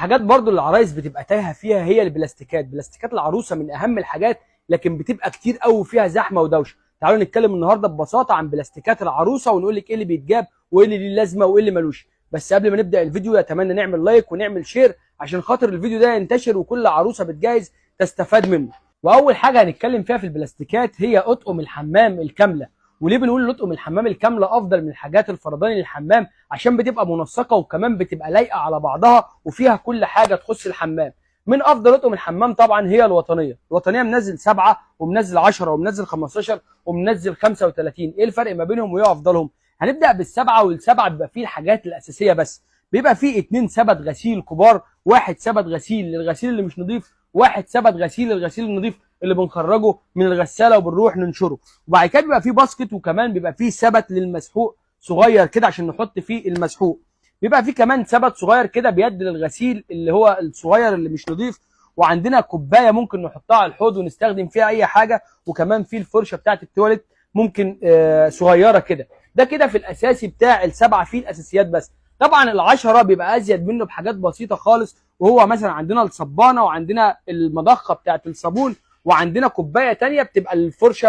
حاجات برضو اللي العرايس بتبقى تايهه فيها هي البلاستيكات. بلاستيكات العروسه من اهم الحاجات، لكن بتبقى كتير قوي فيها زحمه ودوشه. تعالوا نتكلم النهارده ببساطه عن بلاستيكات العروسه ونقول لك ايه اللي بيتجاب وايه اللي ليه لازمه وايه اللي ملوش. بس قبل ما نبدا الفيديو اتمنى نعمل لايك ونعمل شير عشان خاطر الفيديو ده ينتشر وكل عروسه بتجهز تستفاد منه. واول حاجه هنتكلم فيها في البلاستيكات هي اطقم الحمام الكامله. وليه بنقول اطقم الحمام الكامله افضل من الحاجات الفرداني للحمام؟ عشان بتبقى منسقه وكمان بتبقى لايقه على بعضها وفيها كل حاجه تخص الحمام. من افضل اطقم الحمام طبعا هي الوطنيه منزل 7 ومنزل 10 ومنزل 15 ومنزل 35. ايه الفرق ما بينهم وايه افضلهم؟ هنبدا بالسبعه، والسبعه بيبقى فيه الحاجات الاساسيه بس. بيبقى فيه 2 سبت غسيل كبار، واحد سبت غسيل للغسيل اللي مش نظيف، واحد سبت غسيل للغسيل النظيف اللي بنخرجه من الغساله وبنروح ننشره. وبعد كده بيبقى فيه باسكت، وكمان بيبقى فيه سبت للمسحوق صغير كده عشان نحط فيه المسحوق. بيبقى فيه كمان سبت صغير كده بيد للغسيل اللي هو الصغير اللي مش نظيف. وعندنا كوبايه ممكن نحطها على الحوض ونستخدم فيها اي حاجه، وكمان في الفرشه بتاعت التواليت ممكن صغيره كده. ده كده في الاساسي بتاع السبعه، فيه الاساسيات بس. طبعا العشرة بيبقى ازيد منه بحاجات بسيطه خالص، وهو مثلا عندنا الصبانه وعندنا المضخه بتاعت الصابون وعندنا كوبايه تانية بتبقى الفرشه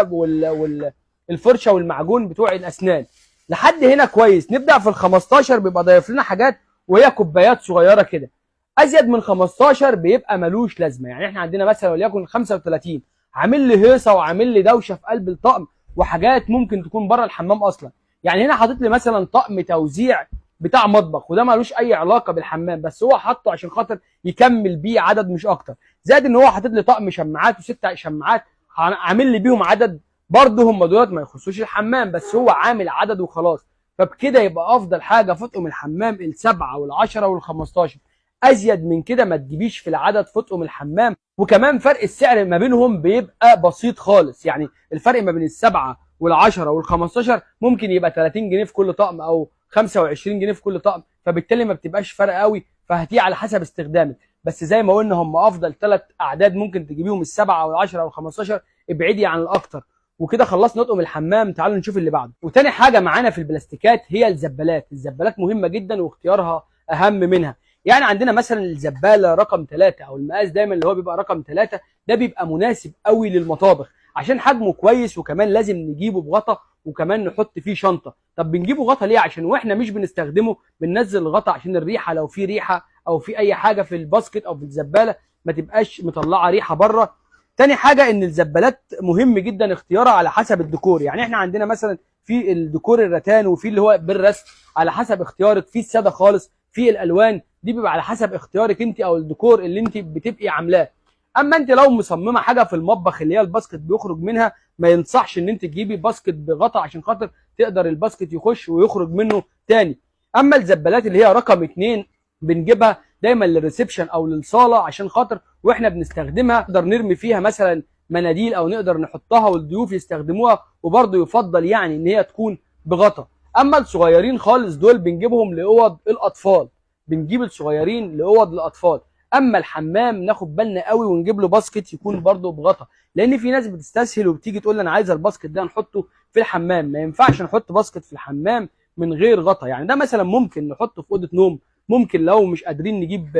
الفرشه والمعجون بتوع الاسنان. لحد هنا كويس. نبدا في ال 15 بيبقى ضايف لنا حاجات وهي كوبايات صغيره كده. ازيد من 15 بيبقى ملوش لازمه. يعني احنا عندنا مثلا وليكن 35 عامل لي هيصه وعامل لي دوشه في قلب الطقم، وحاجات ممكن تكون بره الحمام اصلا. يعني هنا حاطط لي مثلا طقم توزيع بتاع مطبخ، وده ملوش اي علاقه بالحمام، بس هو حاطه عشان خاطر يكمل بيه عدد مش اكتر. زائد ان هو حاطط لي طقم شماعات و6 شماعات عامل لي بيهم عدد، برضه هم دولت ما يخصوش الحمام، بس هو عامل عدد وخلاص. فبكده يبقى افضل حاجه في اطقم الحمام السبعه والعشره والخمستاشر. ازيد من كده ما تجيبيش في العدد في اطقم الحمام. وكمان فرق السعر ما بينهم بيبقى بسيط خالص. يعني الفرق ما بين السبعه والعشره والخمستاشر ممكن يبقى 30 جنيه في كل طقم او 25 جنيه في كل طقم، فبالتالي ما بتبقاش فرق قوي، فهتيجي على حسب استخدامك. بس زي ما قلنا هم افضل 3 اعداد ممكن تجيبيهم السبعه والعشره والخمستاشر، ابعدي عن الاكتر. وكده خلصنا اطقم الحمام. تعالوا نشوف اللي بعده. وتاني حاجه معانا في البلاستيكات هي الزبالات. الزبالات مهمه جدا واختيارها اهم منها. يعني عندنا مثلا الزباله رقم 3 او المقاس دايما اللي هو بيبقى رقم 3، ده بيبقى مناسب قوي للمطابخ عشان حجمه كويس، وكمان لازم نجيبه بغطا وكمان نحط فيه شنطه. طب بنجيبه غطا ليه؟ عشان واحنا مش بنستخدمه بننزل الغطا عشان الريحه، لو في ريحه او في اي حاجه في الباسكت او في الزباله ما تبقاش مطلعه ريحه بره. تاني حاجه ان الزبالات مهم جدا اختيارها على حسب الديكور. يعني احنا عندنا مثلا في الديكور الرتان وفي اللي هو بالرسم، على حسب اختيارك. في الساده خالص، في الالوان، دي بيبقى على حسب اختيارك انت او الديكور اللي انت بتبقي عاملاه. اما انت لو مصممه حاجه في المطبخ اللي هي الباسكت بيخرج منها، ما ينصحش ان انت تجيبي باسكت بغطا عشان خاطر تقدر الباسكت يخش ويخرج منه تاني. اما الزبالات اللي هي رقم 2 بنجيبها دايما للريسبشن او للصاله عشان خاطر واحنا بنستخدمها نقدر نرمي فيها مثلا مناديل او نقدر نحطها والضيوف يستخدموها، وبرضه يفضل يعني ان هي تكون بغطا. اما الصغيرين خالص دول بنجيبهم لاوض الاطفال، بنجيب الصغيرين لاوض الاطفال. اما الحمام ناخد بالنا قوي ونجيب له باسكت يكون برضه بغطا، لان في ناس بتستسهل وبتيجي تقول انا عايزه الباسكت ده نحطه في الحمام. ما ينفعش نحط باسكت في الحمام من غير غطا. يعني ده مثلا ممكن نحطه في اوضه نوم، ممكن لو مش قادرين نجيب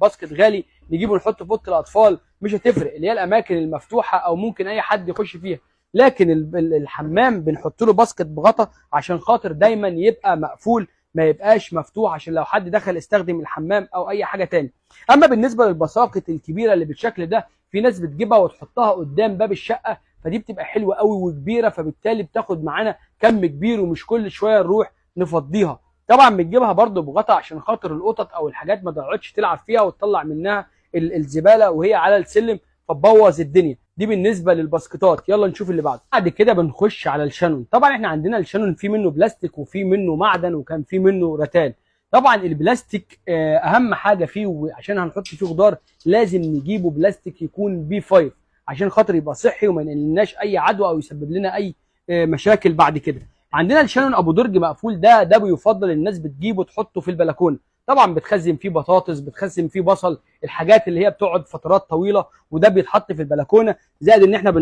باسكت غالي نجيبه نحطه في اوضه الاطفال، مش هتفرق، اللي هي الاماكن المفتوحه او ممكن اي حد يخش فيها. لكن الحمام بنحط له باسكت بغطا عشان خاطر دايما يبقى مقفول، ما يبقاش مفتوح عشان لو حد دخل استخدم الحمام او اي حاجه تاني. اما بالنسبه للبساقط الكبيره اللي بالشكل ده، في ناس بتجيبها وتحطها قدام باب الشقه، فدي بتبقى حلوه قوي وكبيره، فبالتالي بتاخد معانا كم كبير ومش كل شويه نروح نفضيها. طبعا بنجيبها برضو بغطا عشان خاطر القطط او الحاجات ما تقعدش تلعب فيها وتطلع منها الزباله وهي على السلم فتبوظ الدنيا. دي بالنسبه للباسكتات. يلا نشوف اللي بعده. بعد كده بنخش على الشانون. طبعا احنا عندنا الشانون في منه بلاستيك وفي منه معدن وكان في منه رتان. طبعا البلاستيك اهم حاجه فيه، وعشان هنحط فيه خضار لازم نجيبه بلاستيك يكون بي 5 عشان خاطر يبقى صحي وما ينقلناش اي عدوى او يسبب لنا اي مشاكل بعد كده. عندنا الشانون ابو درج مقفول، ده بيفضل الناس بتجيبه تحطه في البلكونه. طبعا بتخزن فيه بطاطس، بتخزن فيه بصل، الحاجات اللي هي بتقعد فترات طويله، وده بيتحط في البلكونه. زائد ان احنا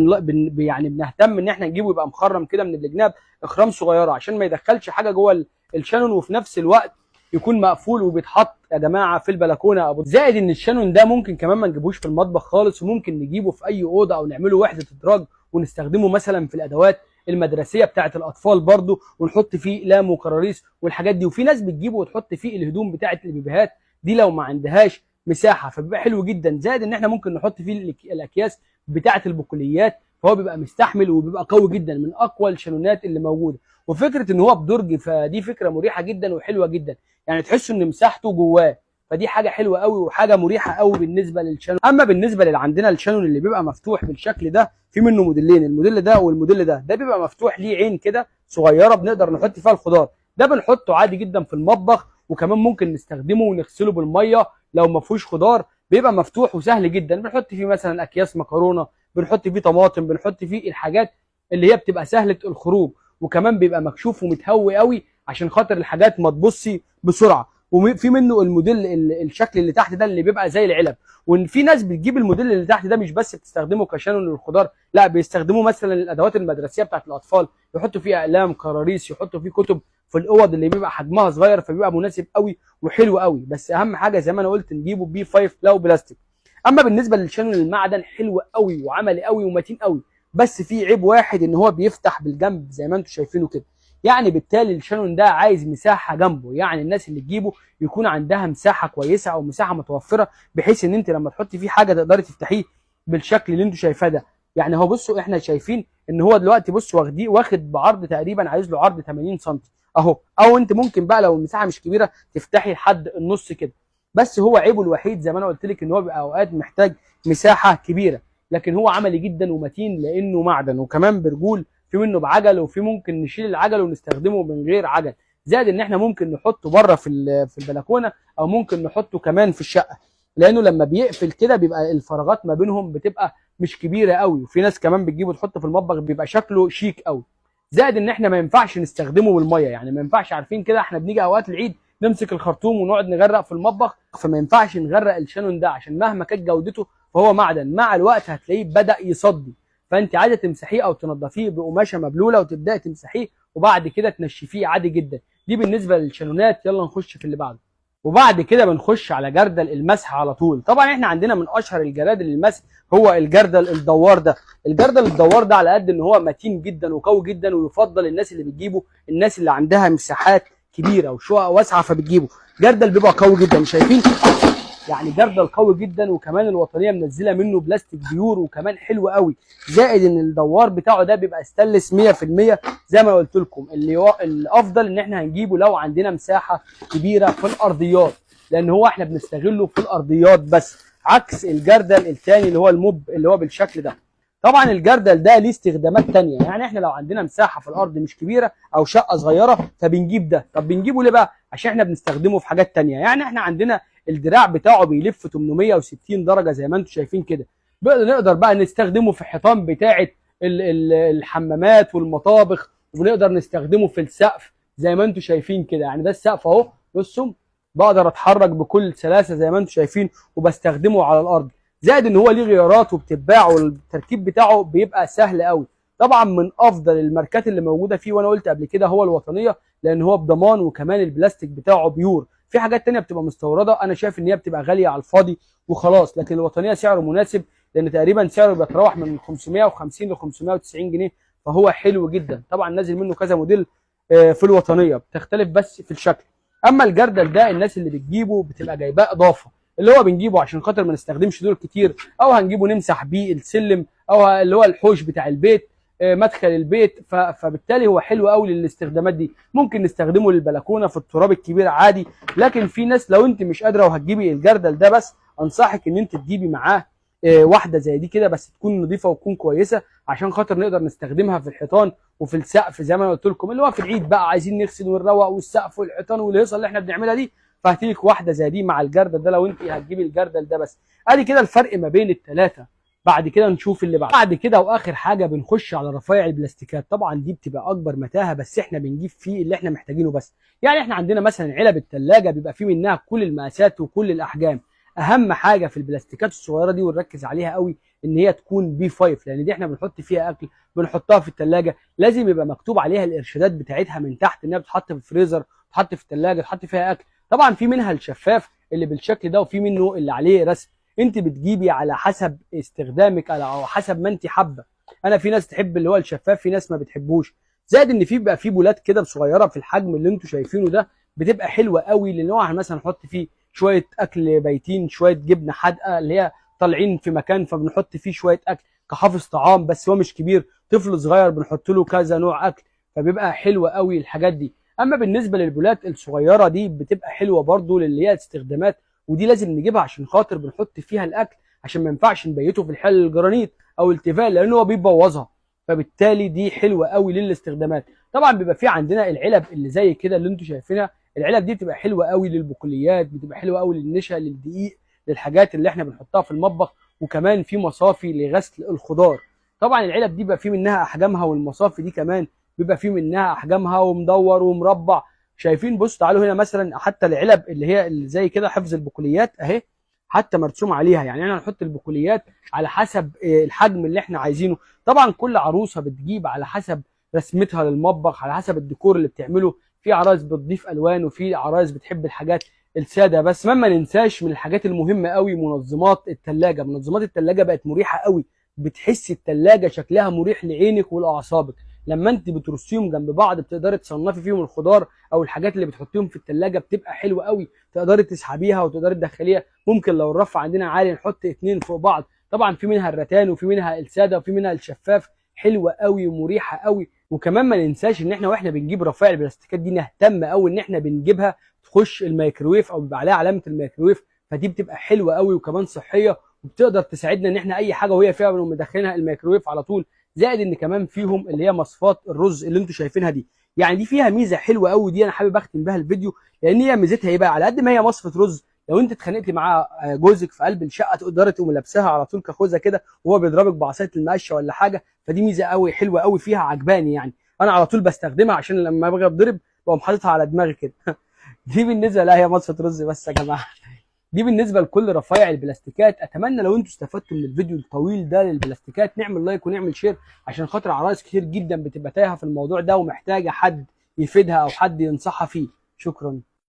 يعني بنهتم ان احنا نجيبه يبقى مخرم كده من الجناب، اخرام صغيره عشان ما يدخلش حاجه جوه الشانون، وفي نفس الوقت يكون مقفول وبيتحط يا جماعه في البلكونه ابو. زائد ان الشانون ده ممكن كمان ما نجيبوش في المطبخ خالص، وممكن نجيبه في اي اوضه او نعمله وحده ادراج ونستخدمه مثلا في الادوات المدرسيه بتاعه الاطفال برضو، ونحط فيه لام وكراريس والحاجات دي. وفي ناس بتجيبه وتحط فيه الهدوم بتاعه البيبيهات دي لو ما عندهاش مساحه، فبيبقى حلو جدا. زائد ان احنا ممكن نحط فيه الاكياس بتاعه البقوليات، فهو بيبقى مستحمل وبيبقى قوي جدا، من اقوى الشانونات اللي موجوده. وفكره ان هو بدرج فدي فكره مريحه جدا وحلوه جدا، يعني تحس ان مساحته جواه، فدي حاجه حلوه قوي وحاجه مريحه قوي بالنسبه للشانون. اما بالنسبه اللي عندنا الشانون اللي بيبقى مفتوح بالشكل ده، في منه موديلين، الموديل ده والموديل ده بيبقى مفتوح ليه عين كده صغيره بنقدر نحط فيها الخضار، ده بنحطه عادي جدا في المطبخ، وكمان ممكن نستخدمه ونغسله بالميه لو ما فيهوش خضار، بيبقى مفتوح وسهل جدا. بنحط فيه مثلا اكياس مكرونه، بنحط فيه طماطم، بنحط فيه الحاجات اللي هي بتبقى سهله الخروج، وكمان بيبقى مكشوف ومتهوي قوي عشان خاطر الحاجات ما تبصي بسرعه. وفي منه الموديل الشكل اللي تحت ده اللي بيبقى زي العلب. وفي ناس بتجيب الموديل اللي تحت ده مش بس بتستخدمه كشانون للخضار، لا بيستخدموه مثلا الادوات المدرسيه بتاعت الاطفال، يحطوا فيه اقلام كراريس، يحطوا فيه كتب في الاوض اللي بيبقى حجمها صغير، فبيبقى مناسب قوي وحلو قوي. بس اهم حاجه زي ما انا قلت نجيبه بي 5 لو بلاستيك. اما بالنسبه للشانون المعدن، حلو قوي وعملي قوي ومتين قوي، بس في عيب واحد ان هو بيفتح بالجنب زي ما انتم شايفينه كده، يعني بالتالي الشانون ده عايز مساحه جنبه، يعني الناس اللي تجيبه يكون عندها مساحه كويسه او مساحه متوفره، بحيث ان انت لما تحطي فيه حاجه تقدري تفتحيه بالشكل اللي انتم شايفاه ده. يعني هو بصوا احنا شايفين ان هو دلوقتي بصوا واخد بعرض تقريبا عايز له عرض 80 سم اهو، او انت ممكن بقى لو المساحه مش كبيره تفتحي لحد النص كده. بس هو عيبه الوحيد زي ما انا قلت لك ان هو بيبقى اوقات محتاج مساحه كبيره، لكن هو عملي جدا ومتين لانه معدن، وكمان برجول، في منه بعجل وفي ممكن نشيل العجل ونستخدمه من غير عجل. زائد ان احنا ممكن نحطه بره في البلكونه، او ممكن نحطه كمان في الشقه، لانه لما بيقفل كده بيبقى الفراغات ما بينهم بتبقى مش كبيره قوي. وفي ناس كمان بتجيبه تحطه في المطبخ بيبقى شكله شيك قوي. زائد ان احنا ما ينفعش نستخدمه بالميه، يعني ما ينفعش، عارفين كده احنا بنيجي اوقات العيد نمسك الخرطوم ونقعد نغرق في المطبخ، فما ينفعش نغرق الشانون ده عشان مهما كانت جودته فهو معدن، مع الوقت هتلاقيه بدأ يصدي. فانت عايزه تمسحيه او تنضفيه بقماشه مبلوله وتبداي تمسحيه، وبعد كده تنشفيه عادي جدا. دي بالنسبه للشانونات. يلا نخش في اللي بعده. وبعد كده بنخش على جردل المسح على طول. طبعا احنا عندنا من اشهر الجرادل للمسح هو الجردل الدوار ده. الجردل الدوار ده على قد ان هو متين جدا وقوي جدا، ويفضل الناس اللي بتجيبه الناس اللي عندها مساحات كبيره وشقق واسعه فبتجيبه. جردل بيبقى قوي جدا، شايفين يعني جردل قوي جدا، وكمان الوطنيه منزله منه بلاستيك بيور وكمان حلو قوي. زائد ان الدوار بتاعه ده بيبقى ستانلس 100%. زي ما قلت لكم الافضل ان احنا هنجيبه لو عندنا مساحه كبيره في الارضيات، لان هو احنا بنستغله في الارضيات بس، عكس الجردل الثاني اللي هو الموب اللي هو بالشكل ده. طبعا الجردل ده ليه استخدامات تانية، يعني احنا لو عندنا مساحه في الارض مش كبيره او شقه صغيره فبنجيب ده. طب بنجيبه ليه بقى؟ عشان احنا بنستخدمه في حاجات تانية. يعني احنا عندنا الدراع بتاعه بيلف 860 درجه زي ما انتم شايفين كده، نقدر بقى نستخدمه في الحيطان بتاعه الحمامات والمطابخ، ونقدر نستخدمه في السقف زي ما انتم شايفين كده. يعني ده السقف اهو، بصوا بقدر اتحرك بكل سلاسه زي ما انتم شايفين وبستخدمه على الارض. زائد ان هو ليه غيارات وبتتباع والتركيب بتاعه بيبقى سهل قوي. طبعا من افضل الماركات اللي موجوده فيه وانا قلت قبل كده هو الوطنيه، لان هو بضمان وكمان البلاستيك بتاعه بيور. في حاجات تانية بتبقى مستورده انا شايف ان هي بتبقى غاليه على الفاضي وخلاص، لكن الوطنيه سعره مناسب، لان تقريبا سعره بيتراوح من 550 ل 590 جنيه، فهو حلو جدا. طبعا نازل منه كذا موديل في الوطنيه، بتختلف بس في الشكل. اما الجردل ده الناس اللي بتجيبه بتبقى جايباه اضافه، اللي هو بنجيبه عشان خاطر ما نستخدمش دول كتير، او هنجيبه نمسح بيه السلم، او اللي هو الحوش بتاع البيت، مدخل البيت، فبالتالي هو حلو قوي للاستخدامات دي. ممكن نستخدمه للبلكونه في التراب الكبير عادي. لكن في ناس لو انت مش قادره وهتجيبي الجردل ده بس، انصحك ان انت تجيبي معاه واحده زي دي كده، بس تكون نظيفه وتكون كويسه عشان خاطر نقدر نستخدمها في الحيطان وفي السقف زي ما انا قلت لكم، اللي هو في العيد بقى عايزين نغسل ونروق والسقف والحيطان والهيصه اللي احنا بنعملها دي، فهاتيلك واحده زي دي مع الجردل ده لو انت هتجيبي الجردل ده بس. ادي كده الفرق ما بين الثلاثه. بعد كده نشوف اللي بعد كده. واخر حاجه بنخش على رفايع البلاستيكات. طبعا دي بتبقى اكبر متاهه، بس احنا بنجيب فيه اللي احنا محتاجينه بس. يعني احنا عندنا مثلا علب الثلاجه بيبقى فيه منها كل المقاسات وكل الاحجام. اهم حاجه في البلاستيكات الصغيره دي ونركز عليها قوي ان هي تكون بي 5، لان دي احنا بنحط فيها اكل بنحطها في الثلاجه، لازم يبقى مكتوب عليها الارشادات بتاعتها من تحت انها بتتحط في الفريزر، تتحط في الثلاجه، تتحط فيها اكل. طبعا في منها الشفاف اللي بالشكل ده، وفي منه اللي عليه رسم. انت بتجيبي على حسب استخدامك او حسب ما انت حابه. انا في ناس تحب اللي هو الشفاف، في ناس ما بتحبوش. زائد ان في بقى في بولات كده صغيره في الحجم اللي انتوا شايفينه ده، بتبقى حلوه قوي لنوع مثلا نحط فيه شويه اكل بايتين، شويه جبنه حادقه اللي هي طالعين في مكان فبنحط فيه شويه اكل كحافظ طعام، بس هو مش كبير، طفل صغير بنحط له كذا نوع اكل، فبيبقى حلوه قوي الحاجات دي. اما بالنسبه للبولات الصغيره دي بتبقى حلوه برضو اللي هي استخدامات، ودي لازم نجيبها عشان خاطر بنحط فيها الاكل، عشان ما ينفعش نبيته في الحل الجرانيت او التيفال لان هو بيبوظها، فبالتالي دي حلوه قوي للاستخدامات. طبعا بيبقى في عندنا العلب اللي زي كده اللي انتم شايفينها، العلب دي بتبقى حلوه قوي للبقوليات، بتبقى حلوه قوي للنشا، للدقيق، للحاجات اللي احنا بنحطها في المطبخ، وكمان في مصافي لغسل الخضار. طبعا العلب دي بيبقى في منها احجامها، والمصافي دي كمان بيبقى في منها احجامها ومدور ومربع. شايفين؟ بص تعالوا هنا مثلا، حتى العلب اللي هي اللي زي كده حفظ البقوليات اهي، حتى مرسوم عليها، يعني احنا هنحط البقوليات على حسب الحجم اللي احنا عايزينه. طبعا كل عروسه بتجيب على حسب رسمتها للمطبخ، على حسب الديكور اللي بتعمله. في عرايس بتضيف الوان، وفي عرايس بتحب الحاجات الساده بس. ما ننساش من الحاجات المهمه قوي منظمات الثلاجه. منظمات الثلاجه بقت مريحه قوي، بتحس الثلاجه شكلها مريح لعينك ولاعصابك. لما انت بترصيهم جنب بعض بتقدري تصنفي فيهم الخضار او الحاجات اللي بتحطيهم في الثلاجه، بتبقى حلوه قوي، تقدري تسحبيها وتقدري تدخليها. ممكن لو الرف عندنا عالي نحط اتنين فوق بعض. طبعا في منها الرتان، وفي منها الساده، وفي منها الشفاف، حلوه قوي ومريحه قوي. وكمان ما ننساش ان احنا واحنا بنجيب رفايع البلاستيكات دي نهتم قوي ان احنا بنجيبها تخش الميكروويف او بيبقى عليها علامه الميكروويف، فدي بتبقى حلوه قوي وكمان صحيه، وبتقدر تساعدنا ان احنا اي حاجه وهي فيها بنقوم مدخلينها الميكروويف على طول. زائد ان كمان فيهم اللي هي مصفات الرز اللي انتم شايفينها دي، يعني دي فيها ميزه حلوه قوي، دي انا حابب اختم بها الفيديو، لان هي ميزتها ايه بقى؟ على قد ما هي مصفه رز، لو انت اتخانقتي مع جوزك في قلب الشقه تقدري تقومي لابساها على طول كخوذه كده وهو بيضربك بعصايه المقشه ولا حاجه، فدي ميزه قوي حلوه قوي فيها عجباني يعني. انا على طول بستخدمها عشان لما باجي اتضرب بقوم حاططها على دماغي كده. دي بالنسبه، لا هي مصفه رز بس يا جماعه. دي بالنسبه لكل رفايع البلاستيكات. اتمنى لو انتوا استفدتوا من الفيديو الطويل ده للبلاستيكات نعمل لايك ونعمل شير، عشان خاطر عرايس كتير جدا بتبقى تايهه في الموضوع ده ومحتاجه حد يفيدها او حد ينصحها فيه. شكرا.